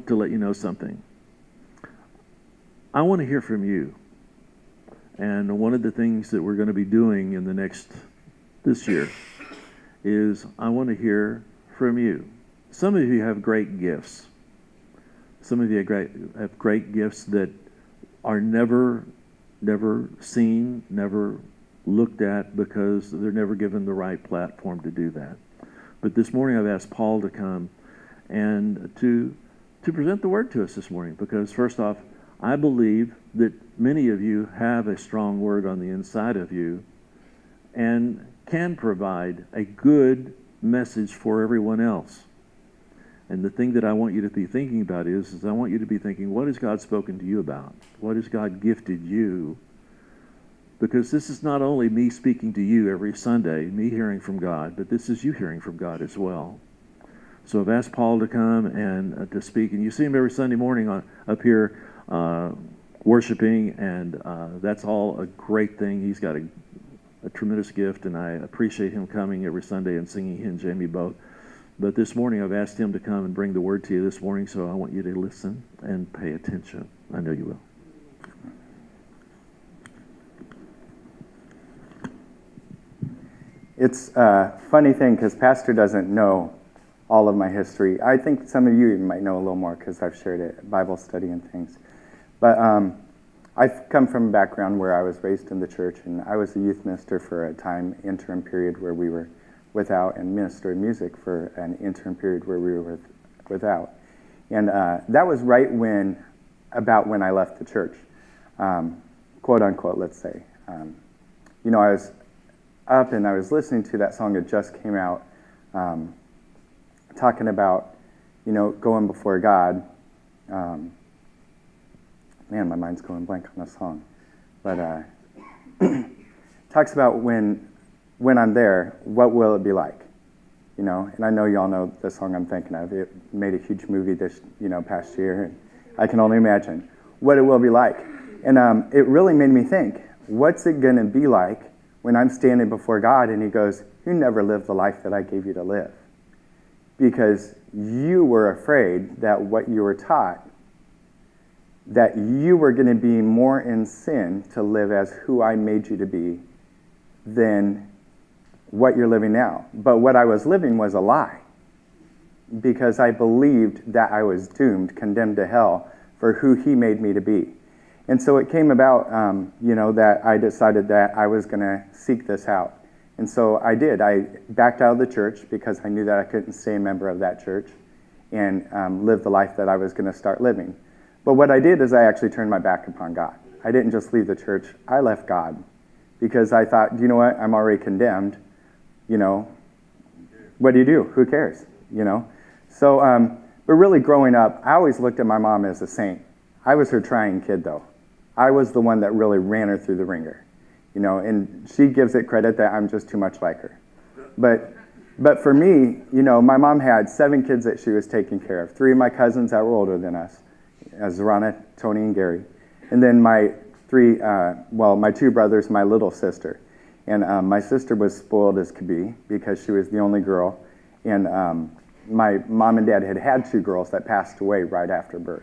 want to let you know something. I want to hear from you. And one of the things that we're going to be doing in this year is I want to hear from you. Some of you have great gifts. Some of you have great gifts that are never seen, never looked at, because they're never given the right platform to do that. But this morning I've asked Paul to come and to present the word to us this morning, because first off, I believe that many of you have a strong word on the inside of you and can provide a good message for everyone else. And the thing that I want you to be thinking about is I want you to be thinking, what has God spoken to you about? What has God gifted you? Because this is not only me speaking to you every Sunday, me hearing from God, but this is you hearing from God as well. So I've asked Paul to come and to speak. And you see him every Sunday morning up here worshiping, and that's all a great thing. He's got a tremendous gift, and I appreciate him coming every Sunday and singing, he and Jamie both. But this morning I've asked him to come and bring the word to you this morning, so I want you to listen and pay attention. I know you will. It's a funny thing because Pastor doesn't know all of my history. I think some of you even might know a little more because I've shared it at Bible study and things. But I've come from a background where I was raised in the church, and I was a youth minister for a time, interim period where we were without, and minister of music for an interim period where we were without. And that was right about when I left the church, quote unquote, let's say. I was up and I was listening to that song that just came out, talking about, going before God. Man, my mind's going blank on the song. But talks about when I'm there, what will it be like? And I know y'all know the song I'm thinking of. It made a huge movie this, past year, and I can only imagine what it will be like. And it really made me think, what's it going to be like when I'm standing before God and he goes, you never lived the life that I gave you to live? Because you were afraid that what you were taught, that you were going to be more in sin to live as who I made you to be than what you're living now. But what I was living was a lie, because I believed that I was doomed, condemned to hell for who he made me to be. And so it came about, that I decided that I was going to seek this out. And so I did. I backed out of the church because I knew that I couldn't stay a member of that church and live the life that I was going to start living. But what I did is I actually turned my back upon God. I didn't just leave the church. I left God because I thought, you know what? I'm already condemned. What do you do? Who cares? So, but really growing up, I always looked at my mom as a saint. I was her trying kid, though. I was the one that really ran her through the ringer, and she gives it credit that I'm just too much like her. But for me, my mom had 7 kids that she was taking care of. 3 of my cousins that were older than us, Zorana, Tony, and Gary. And then my 2 brothers, my little sister. And my sister was spoiled as could be because she was the only girl. And my mom and dad had 2 girls that passed away right after birth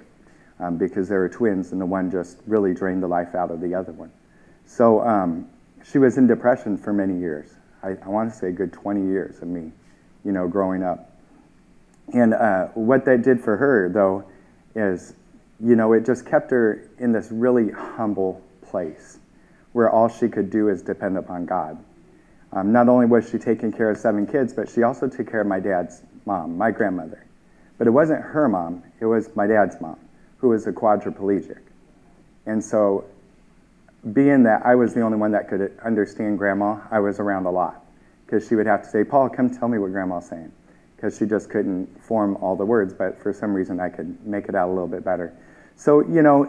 because they were twins, and the one just really drained the life out of the other one. So she was in depression for many years. I want to say a good 20 years of me, growing up. And what that did for her, though, is, it just kept her in this really humble place where all she could do is depend upon God. Not only was she taking care of 7 kids, but she also took care of my dad's mom, my grandmother. But it wasn't her mom, it was my dad's mom, who was a quadriplegic. And so, being that I was the only one that could understand Grandma, I was around a lot. Because she would have to say, Paul, come tell me what Grandma's saying. Because she just couldn't form all the words, but for some reason I could make it out a little bit better. So,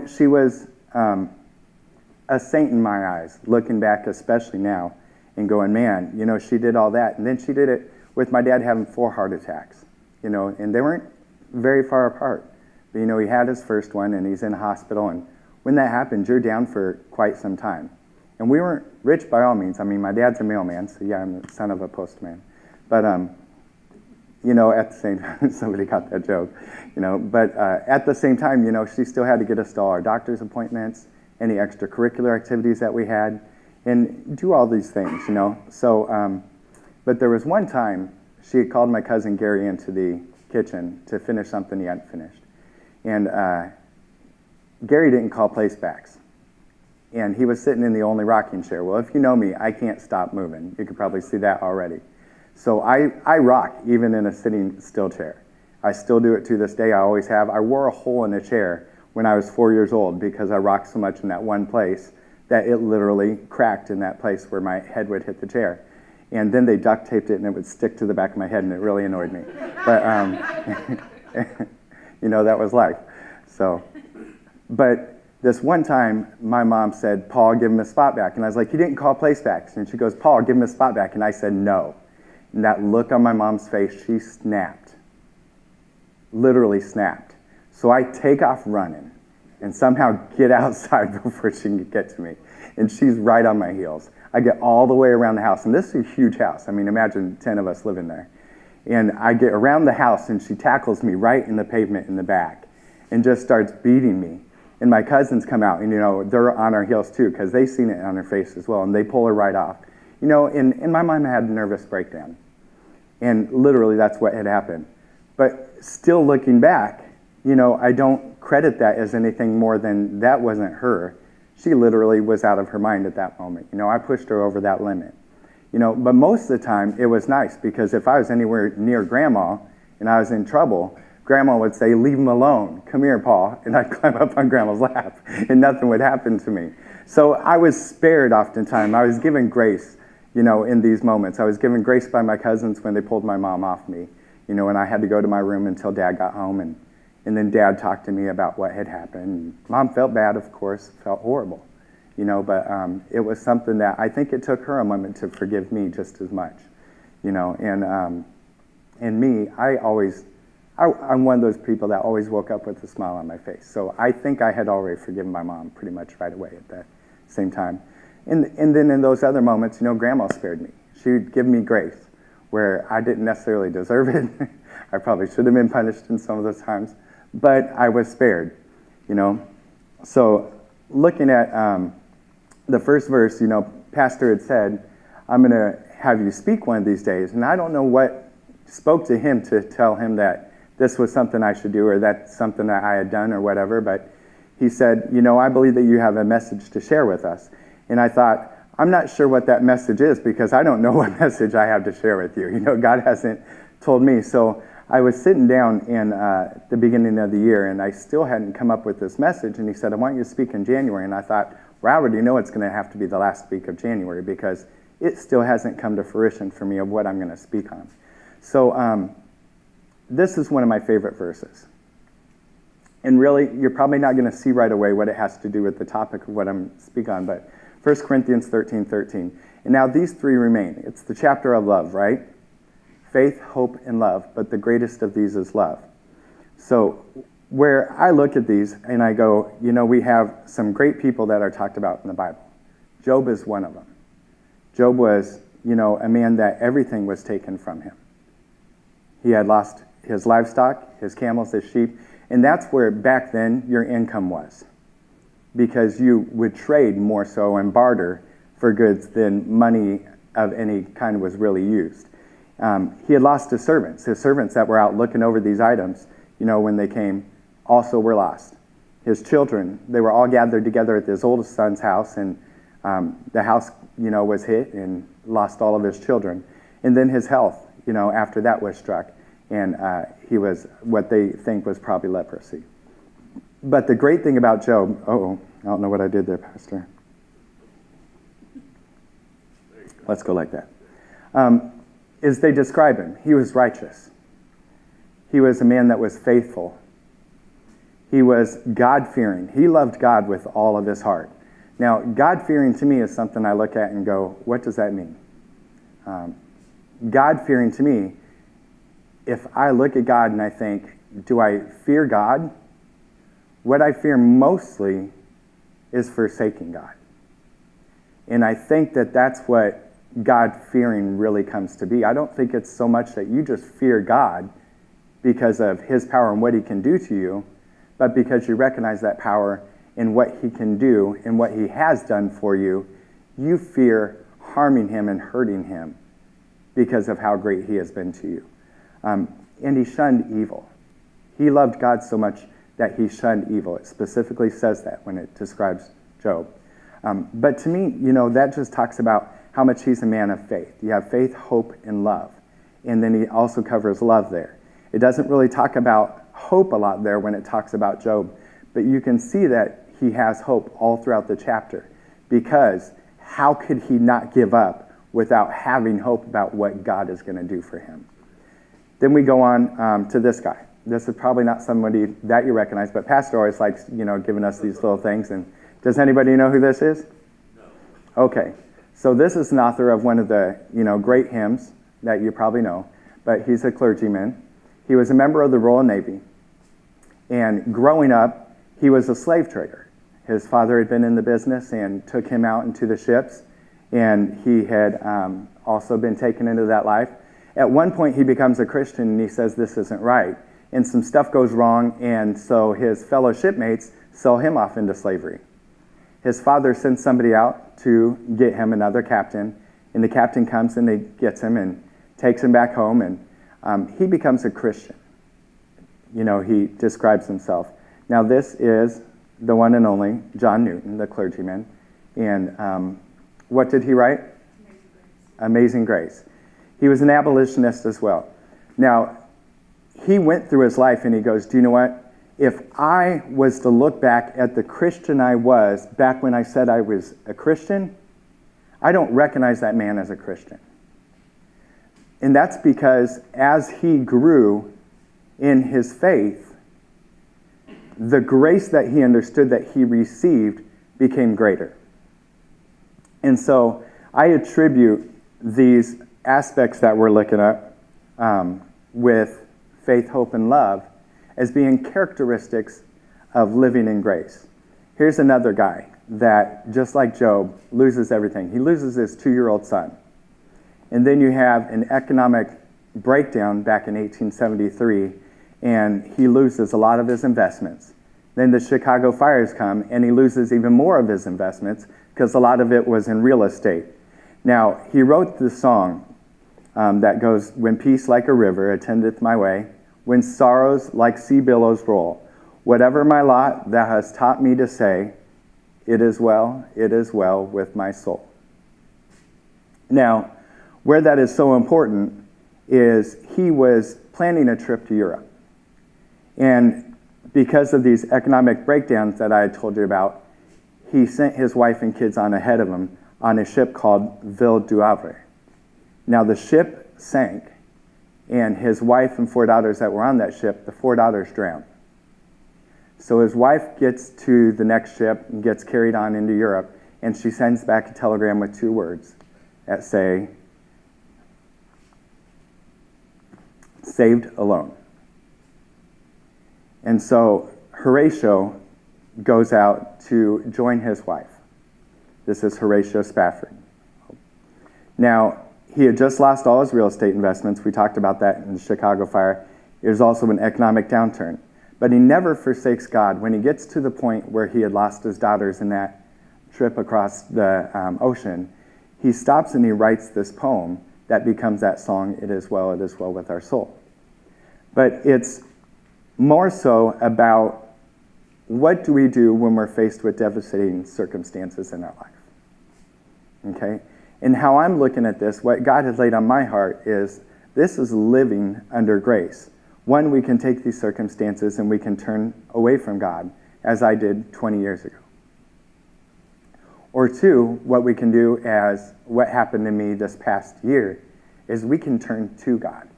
she was a saint in my eyes, looking back especially now, and going, man, she did all that. And then she did it with my dad having 4 heart attacks, and they weren't very far apart. But, he had his first one, and he's in the hospital, and when that happens, you're down for quite some time. And we weren't rich by all means. I mean, my dad's a mailman, so yeah, I'm the son of a postman. But, at the same time, somebody got that joke, but at the same time, she still had to get us to all our doctor's appointments, any extracurricular activities that we had, and do all these things, So, but there was one time she had called my cousin Gary into the kitchen to finish something he hadn't finished. And Gary didn't call placebacks. And he was sitting in the only rocking chair. Well, if you know me, I can't stop moving. You could probably see that already. So I rock even in a sitting still chair. I still do it to this day. I always have. I wore a hole in a chair when I was 4 years old because I rocked so much in that one place that it literally cracked in that place where my head would hit the chair. And then they duct taped it and it would stick to the back of my head and it really annoyed me. But, that was life. So, but this one time my mom said, Paul, give him his spot back. And I was like, you didn't call placebacks. And she goes, Paul, give him his spot back. And I said, no. And that look on my mom's face, she snapped. Literally snapped. So I take off running and somehow get outside before she can get to me. And she's right on my heels. I get all the way around the house. And this is a huge house. I mean, imagine 10 of us living there. And I get around the house and she tackles me right in the pavement in the back and just starts beating me. And my cousins come out and, they're on our heels too because they seen it on her face as well. And they pull her right off. And my mom had a nervous breakdown. And literally that's what had happened. But still looking back, I don't credit that as anything more than that wasn't her. She literally was out of her mind at that moment. I pushed her over that limit. But most of the time it was nice because if I was anywhere near Grandma and I was in trouble, Grandma would say, leave him alone. Come here, Paul. And I'd climb up on Grandma's lap and nothing would happen to me. So I was spared oftentimes. I was given grace, in these moments. I was given grace by my cousins when they pulled my mom off me, and I had to go to my room until Dad got home. And then Dad talked to me about what had happened. Mom felt bad, of course, felt horrible, but it was something that I think it took her a moment to forgive me just as much, and me, I'm one of those people that always woke up with a smile on my face. So I think I had already forgiven my mom pretty much right away at that same time. And then in those other moments, Grandma spared me. She would give me grace where I didn't necessarily deserve it. I probably should have been punished in some of those times, but I was spared, So looking at the first verse, Pastor had said, I'm going to have you speak one of these days. And I don't know what spoke to him to tell him that this was something I should do or that's something that I had done or whatever. But he said, I believe that you have a message to share with us. And I thought, I'm not sure what that message is because I don't know what message I have to share with you. God hasn't told me. So I was sitting down in the beginning of the year and I still hadn't come up with this message. And he said, I want you to speak in January. And I thought, well, I already know it's going to have to be the last week of January because it still hasn't come to fruition for me of what I'm going to speak on. So this is one of my favorite verses. And really, you're probably not going to see right away what it has to do with the topic of what I'm speaking on, but 1 Corinthians 13:13. And now these three remain. It's the chapter of love, right? Faith, hope, and love, but the greatest of these is love. So where I look at these and I go, we have some great people that are talked about in the Bible. Job is one of them. Job was, a man that everything was taken from him. He had lost his livestock, his camels, his sheep, and that's where back then your income was. Because you would trade more so and barter for goods than money of any kind was really used. He had lost his servants. His servants that were out looking over these items, when they came, also were lost. His children, they were all gathered together at his oldest son's house, and the house, was hit and lost all of his children. And then his health, after that was struck, and he was what they think was probably leprosy. But the great thing about Job, I don't know what I did there, Pastor. Let's go like that. Is they describe him. He was righteous. He was a man that was faithful. He was God-fearing. He loved God with all of his heart. Now, God-fearing to me is something I look at and go, what does that mean? God-fearing to me, if I look at God and I think, do I fear God? What I fear mostly is forsaking God. And I think that that's what God-fearing really comes to be. I don't think it's so much that you just fear God because of his power and what he can do to you, but because you recognize that power in what he can do and what he has done for you. You fear harming him and hurting him because of how great he has been to you. And he shunned evil. He loved God so much that he shunned evil. It specifically says that when it describes Job. But to me, that just talks about how much he's a man of faith. You have faith, hope, and love. And then he also covers love there. It doesn't really talk about hope a lot there when it talks about Job, but you can see that he has hope all throughout the chapter, because how could he not give up without having hope about what God is going to do for him? Then we go on to this guy. This is probably not somebody that you recognize, but Pastor always likes, giving us these little things. And does anybody know who this is? No. Okay. So this is an author of one of the, great hymns that you probably know, but he's a clergyman. He was a member of the Royal Navy. And growing up, he was a slave trader. His father had been in the business and took him out into the ships, and he had also been taken into that life. At one point, he becomes a Christian, and he says this isn't right. And some stuff goes wrong, and so his fellow shipmates sell him off into slavery. His father sends somebody out to get him another captain, and the captain comes and he gets him and takes him back home, and he becomes a Christian. He describes himself. Now, this is the one and only John Newton, the clergyman. And what did he write? Amazing Grace. He was an abolitionist as well. Now, he went through his life and he goes, do you know what? If I was to look back at the Christian I was back when I said I was a Christian, I don't recognize that man as a Christian. And that's because as he grew in his faith, the grace that he understood that he received became greater. And so I attribute these aspects that we're looking at with faith, hope, and love as being characteristics of living in grace. Here's another guy that, just like Job, loses everything. He loses his 2-year-old son. And then you have an economic breakdown back in 1873, and he loses a lot of his investments. Then the Chicago fires come, and he loses even more of his investments because a lot of it was in real estate. Now, he wrote the song that goes, when peace like a river attendeth my way, when sorrows like sea billows roll, whatever my lot thou hast taught me to say, it is well with my soul. Now, where that is so important is he was planning a trip to Europe. And because of these economic breakdowns that I had told you about, he sent his wife and kids on ahead of him on a ship called Ville du Havre. Now, the ship sank, and his wife and 4 daughters that were on that ship, the 4 daughters drowned. So his wife gets to the next ship and gets carried on into Europe, and she sends back a telegram with 2 words that say, saved alone. And so Horatio goes out to join his wife. This is Horatio Spafford. Now, he had just lost all his real estate investments. We talked about that in the Chicago fire. There's also an economic downturn. But he never forsakes God. When he gets to the point where he had lost his daughters in that trip across the ocean, he stops and he writes this poem that becomes that song, it is well with our soul. But it's more so about what do we do when we're faced with devastating circumstances in our life. Okay? And how I'm looking at this, what God has laid on my heart is this is living under grace. One, we can take these circumstances and we can turn away from God, as I did 20 years ago. Or 2, what we can do as what happened to me this past year is we can turn to God.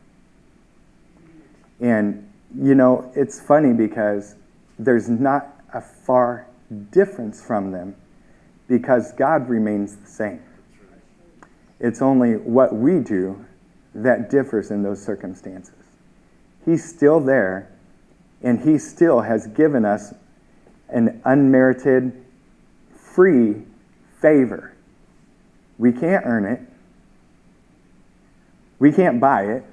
And, it's funny because there's not a far difference from them because God remains the same. It's only what we do that differs in those circumstances. He's still there, and he still has given us an unmerited, free favor. We can't earn it. We can't buy it.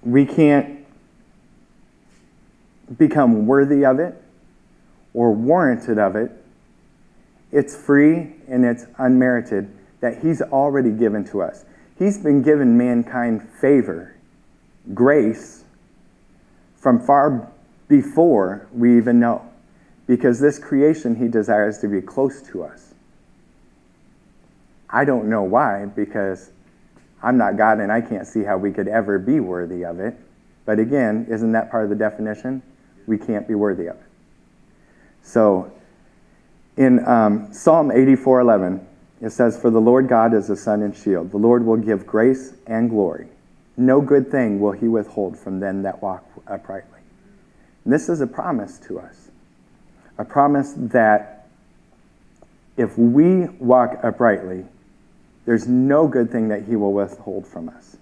We can't become worthy of it or warranted of it. It's free and it's unmerited that he's already given to us. He's been given mankind favor, grace, from far before we even know. Because this creation he desires to be close to us. I don't know why, because I'm not God and I can't see how we could ever be worthy of it. But again, isn't that part of the definition? We can't be worthy of it. So, in Psalm 84:11, it says, "For the Lord God is a sun and shield. The Lord will give grace and glory. No good thing will he withhold from them that walk uprightly." And this is a promise to us. A promise that if we walk uprightly, there's no good thing that he will withhold from us.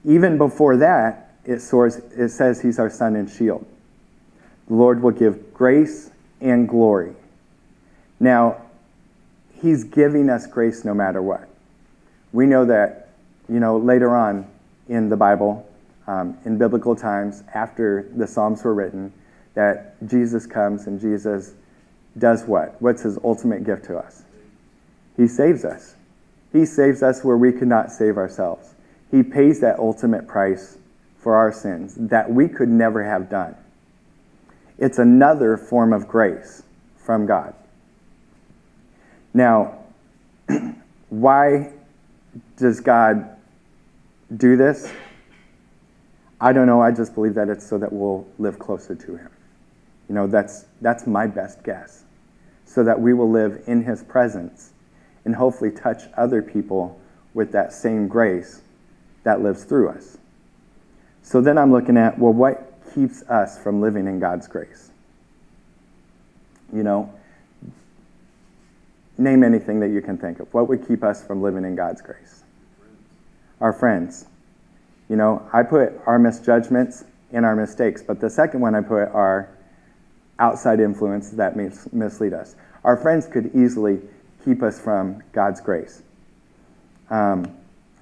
Even before that, it says he's our sun and shield. The Lord will give grace and glory. Now, he's giving us grace no matter what. We know that, later on in the Bible, in biblical times, after the Psalms were written, that Jesus comes and Jesus does what? What's his ultimate gift to us? He saves us. He saves us where we could not save ourselves. He pays that ultimate price for our sins that we could never have done. It's another form of grace from God. Now, why does God do this? I don't know. I just believe that it's so that we'll live closer to him. That's my best guess. So that we will live in his presence and hopefully touch other people with that same grace that lives through us. So then I'm looking at, well, what keeps us from living in God's grace? Name anything that you can think of. What would keep us from living in God's grace? Our friends. I put our misjudgments and our mistakes, but the second one I put are outside influence that mislead us. Our friends could easily keep us from God's grace. How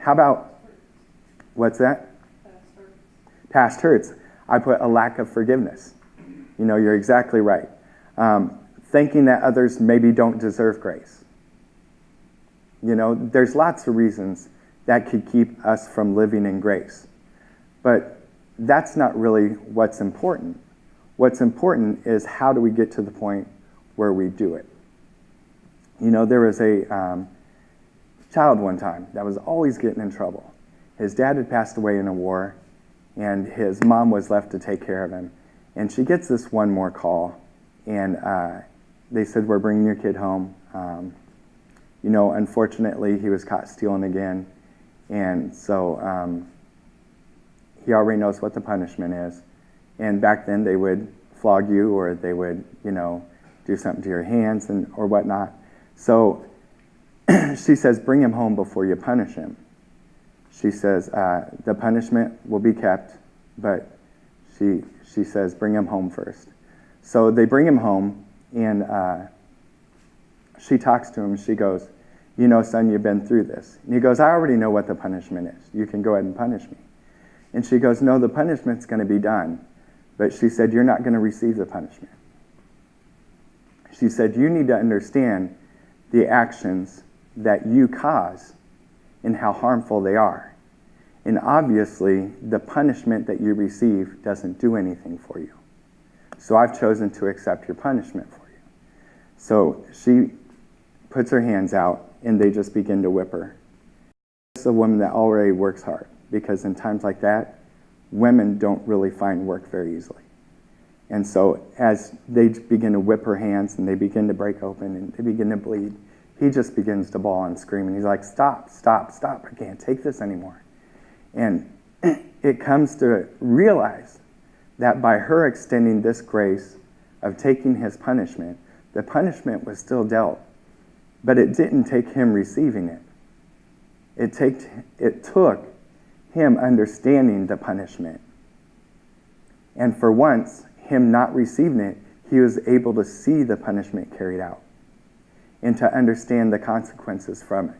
about, what's that? Past hurts. I put a lack of forgiveness. You're exactly right. Thinking that others maybe don't deserve grace. There's lots of reasons that could keep us from living in grace. But that's not really what's important. What's important is how do we get to the point where we do it. There was a child one time that was always getting in trouble. His dad had passed away in a war, and his mom was left to take care of him. And she gets this one more call, and they said, "We're bringing your kid home." Unfortunately, he was caught stealing again, and so he already knows what the punishment is. And back then, they would flog you, or they would, do something to your hands or whatnot. So she says, "Bring him home before you punish him." She says, "The punishment will be kept," but she says, "Bring him home first." So they bring him home, and she talks to him. She goes, "Son, you've been through this." And he goes, "I already know what the punishment is. You can go ahead and punish me." And she goes, "No, the punishment's going to be done." But she said, "You're not going to receive the punishment." She said, "You need to understand the actions that you cause and how harmful they are. And obviously, the punishment that you receive doesn't do anything for you. So I've chosen to accept your punishment for you." So she puts her hands out, and they just begin to whip her. It's a woman that already works hard, because in times like that, women don't really find work very easily. And so as they begin to whip her hands and they begin to break open and they begin to bleed, he just begins to bawl and scream. And he's like, "Stop, stop, stop. I can't take this anymore." And it comes to realize that by her extending this grace of taking his punishment, the punishment was still dealt. But it didn't take him receiving it. It took him understanding the punishment. And for once, him not receiving it, he was able to see the punishment carried out. and to understand the consequences from it.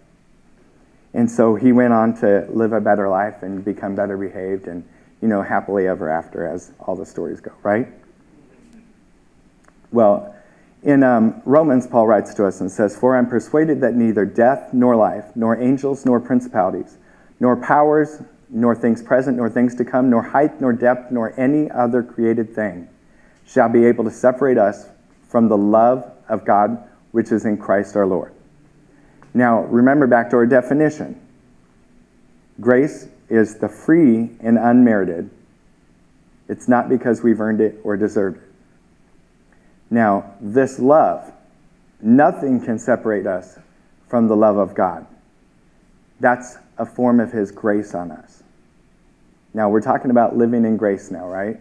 And so he went on to live a better life and become better behaved and, happily ever after, as all the stories go, right? Well, in Romans, Paul writes to us and says, "For I'm persuaded that neither death nor life, nor angels nor principalities, nor powers, nor things present, nor things to come, nor height, nor depth, nor any other created thing shall be able to separate us from the love of God which is in Christ our Lord." Now, remember back to our definition. Grace is the free and unmerited. It's not because we've earned it or deserved it. Now, this love, nothing can separate us from the love of God. That's a form of his grace on us. Now, we're talking about living in grace now, right?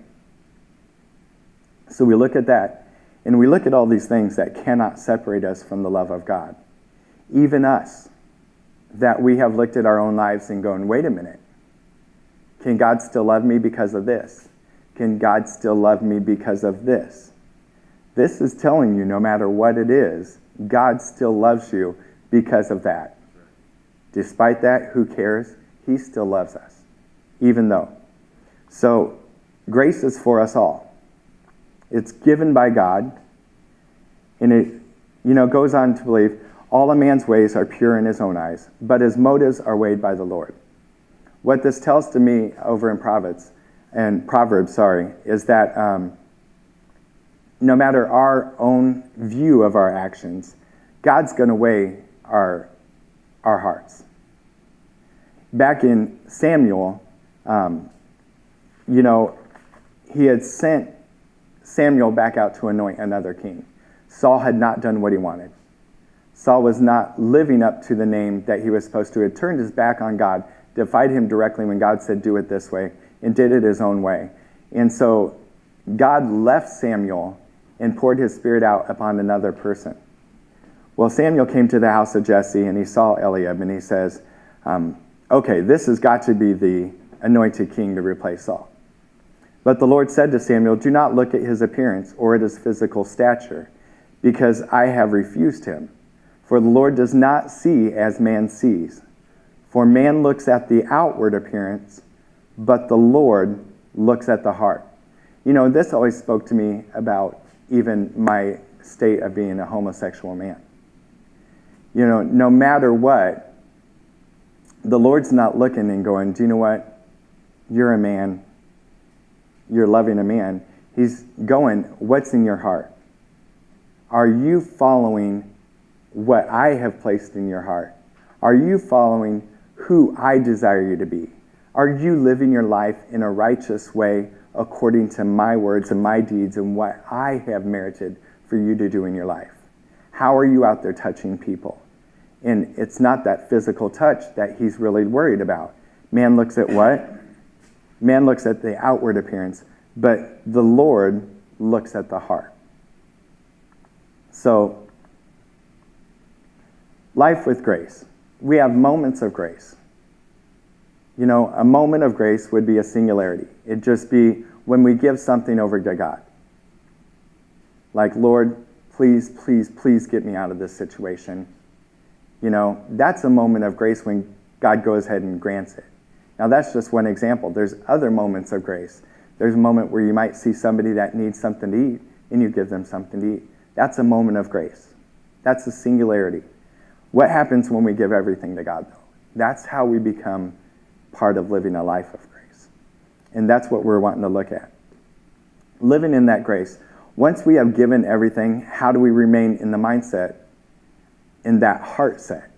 So we look at that, and we look at all these things that cannot separate us from the love of God. Even us, that we have looked at our own lives and going, wait a minute, can God still love me because of this? Can God still love me because of this? This is telling you, no matter what it is, God still loves you because of that. Despite that, who cares? He still loves us, even though. So, grace is for us all. It's given by God, and it, goes on to believe, all a man's ways are pure in his own eyes, but his motives are weighed by the Lord. What this tells to me over in Proverbs, is that no matter our own view of our actions, God's going to weigh our hearts. Back in Samuel, he had sent Samuel back out to anoint another king. Saul had not done what he wanted. Saul was not living up to the name that he was supposed to. He had turned his back on God, defied him directly when God said, do it this way, and did it his own way. And so God left Samuel and poured his spirit out upon another person. Well, Samuel came to the house of Jesse, and he saw Eliab, and he says, okay, this has got to be the anointed king to replace Saul. But the Lord said to Samuel, do not look at his appearance or at his physical stature, because I have refused him. For the Lord does not see as man sees. For man looks at the outward appearance, but the Lord looks at the heart. This always spoke to me about even my state of being a homosexual man. No matter what, the Lord's not looking and going, do you know what? You're a man. You're loving a man. He's going, what's in your heart? Are you following what I have placed in your heart? Are you following who I desire you to be? Are you living your life in a righteous way according to my words and my deeds and what I have merited for you to do in your life? How are you out there touching people? And it's not that physical touch that he's really worried about. Man looks at what? Man looks at the outward appearance, but the Lord looks at the heart. So, life with grace. We have moments of grace. A moment of grace would be a singularity. It'd just be when we give something over to God. Like, Lord, please, please, please get me out of this situation. That's a moment of grace when God goes ahead and grants it. Now, that's just one example. There's other moments of grace. There's a moment where you might see somebody that needs something to eat, and you give them something to eat. That's a moment of grace. That's a singularity. What happens when we give everything to God, though? That's how we become part of living a life of grace. And that's what we're wanting to look at. Living in that grace. Once we have given everything, how do we remain in the mindset, in that heart set?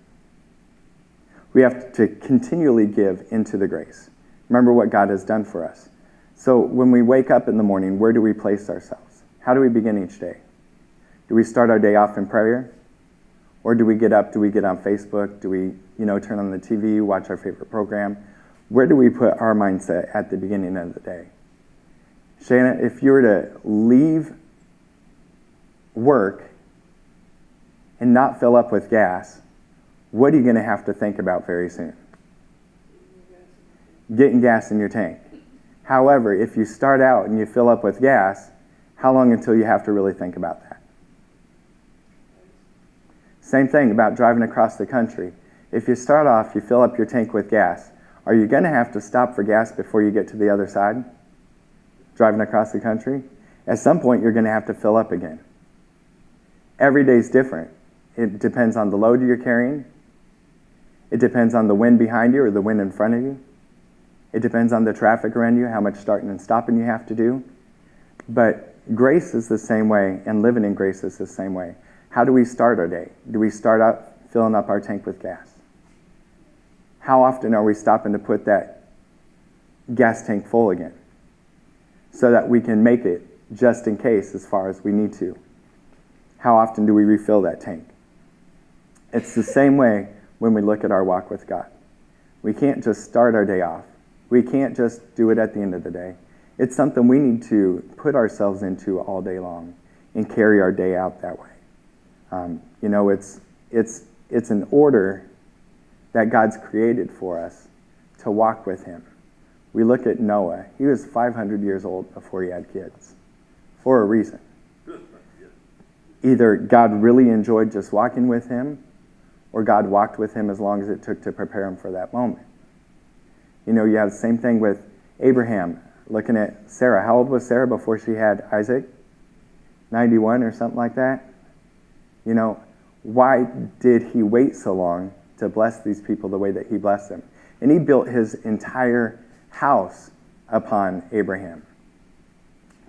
We have to continually give into the grace. Remember what God has done for us. So when we wake up in the morning, where do we place ourselves? How do we begin each day? Do we start our day off in prayer? Or do we get up? Do we get on Facebook? Do we, turn on the TV, watch our favorite program? Where do we put our mindset at the beginning of the day? Shana, if you were to leave work and not fill up with gas, what are you going to have to think about very soon? Getting gas in your tank. However, if you start out and you fill up with gas, how long until you have to really think about that? Same thing about driving across the country. If you start off, you fill up your tank with gas. Are you going to have to stop for gas before you get to the other side? Driving across the country? At some point, you're going to have to fill up again. Every day's different. It depends on the load you're carrying. It depends on the wind behind you or the wind in front of you. It depends on the traffic around you, how much starting and stopping you have to do. But grace is the same way, and living in grace is the same way. How do we start our day? Do we start out filling up our tank with gas? How often are we stopping to put that gas tank full again so that we can make it just in case as far as we need to? How often do we refill that tank? It's the same way when we look at our walk with God. We can't just start our day off. We can't just do it at the end of the day. It's something we need to put ourselves into all day long and carry our day out that way. It's an order that God's created for us to walk with him. We look at Noah. He was 500 years old before he had kids for a reason. Either God really enjoyed just walking with him, or God walked with him as long as it took to prepare him for that moment. You have the same thing with Abraham. Looking at Sarah. How old was Sarah before she had Isaac? 91 or something like that? Why did he wait so long to bless these people the way that he blessed them? And he built his entire house upon Abraham.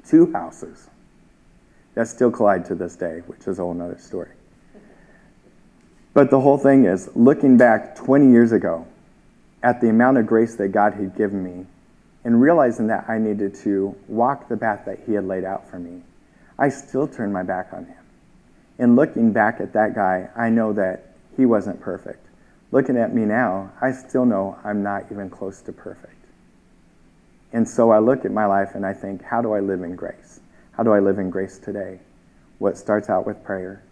2 houses that still collide to this day, which is a whole nother story. But the whole thing is, looking back 20 years ago at the amount of grace that God had given me, and realizing that I needed to walk the path that he had laid out for me, I still turned my back on him. And looking back at that guy, I know that he wasn't perfect. Looking at me now, I still know I'm not even close to perfect. And so I look at my life and I think, how do I live in grace? How do I live in grace today? What starts out with prayer,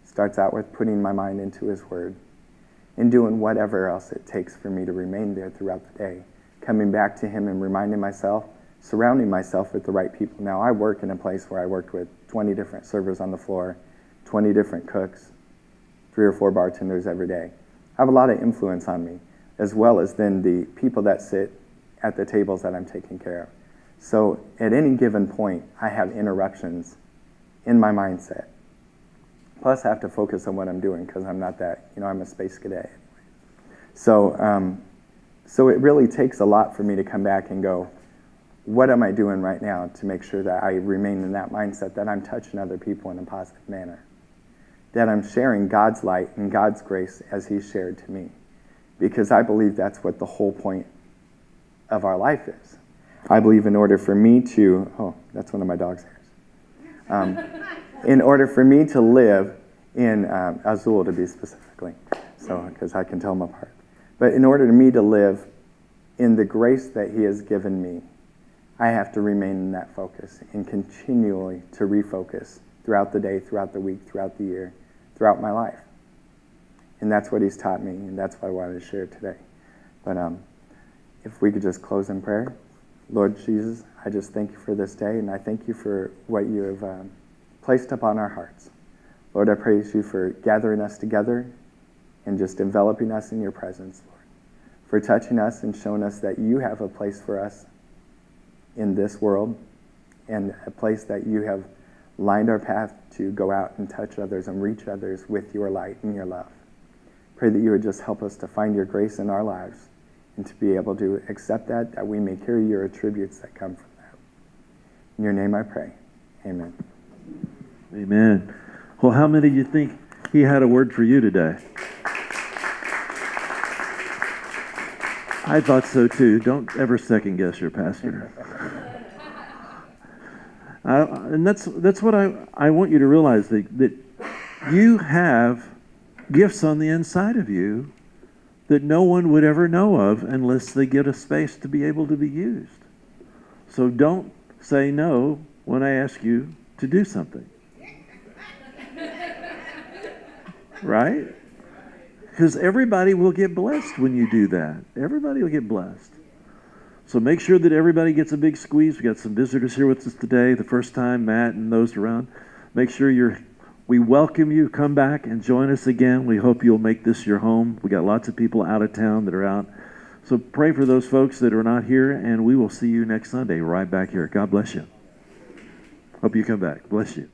starts out with putting my mind into his word, and doing whatever else it takes for me to remain there throughout the day. Coming back to him and reminding myself, surrounding myself with the right people. Now, I work in a place where I worked with 20 different servers on the floor, 20 different cooks, 3 or 4 bartenders every day. I have a lot of influence on me, as well as then the people that sit at the tables that I'm taking care of. So at any given point, I have interruptions in my mindset. Plus, I have to focus on what I'm doing because I'm not that, I'm a space cadet. So it really takes a lot for me to come back and go, what am I doing right now to make sure that I remain in that mindset, that I'm touching other people in a positive manner, that I'm sharing God's light and God's grace as he's shared to me. Because I believe that's what the whole point of our life is. I believe in order for me to, that's one of my dog's hairs. In order for me to live in, Azul to be specifically, because I can tell them apart. But in order for me to live in the grace that he has given me, I have to remain in that focus and continually to refocus throughout the day, throughout the week, throughout the year, throughout my life. And that's what he's taught me, and that's what I wanted to share today. But if we could just close in prayer. Lord Jesus, I just thank you for this day, and I thank you for what you have placed upon our hearts. Lord, I praise you for gathering us together and just enveloping us in your presence, Lord, for touching us and showing us that you have a place for us in this world and a place that you have lined our path to go out and touch others and reach others with your light and your love. Pray that you would just help us to find your grace in our lives and to be able to accept that we may carry your attributes that come from that. In your name I pray. Amen. Amen. Well, how many of you think he had a word for you today? I thought so too. Don't ever second guess your pastor. And that's what I want you to realize, that you have gifts on the inside of you that no one would ever know of unless they get a space to be able to be used. So don't say no when I ask you to do something. Right? Because everybody will get blessed when you do that. Everybody will get blessed. So make sure that everybody gets a big squeeze. We got some visitors here with us today, the first time, Matt and those around. Make sure you're We welcome you. Come back and join us again. We hope you'll make this your home. We got lots of people out of town that are out. So pray for those folks that are not here, and we will see you next Sunday right back here. God bless you. Hope you come back. Bless you.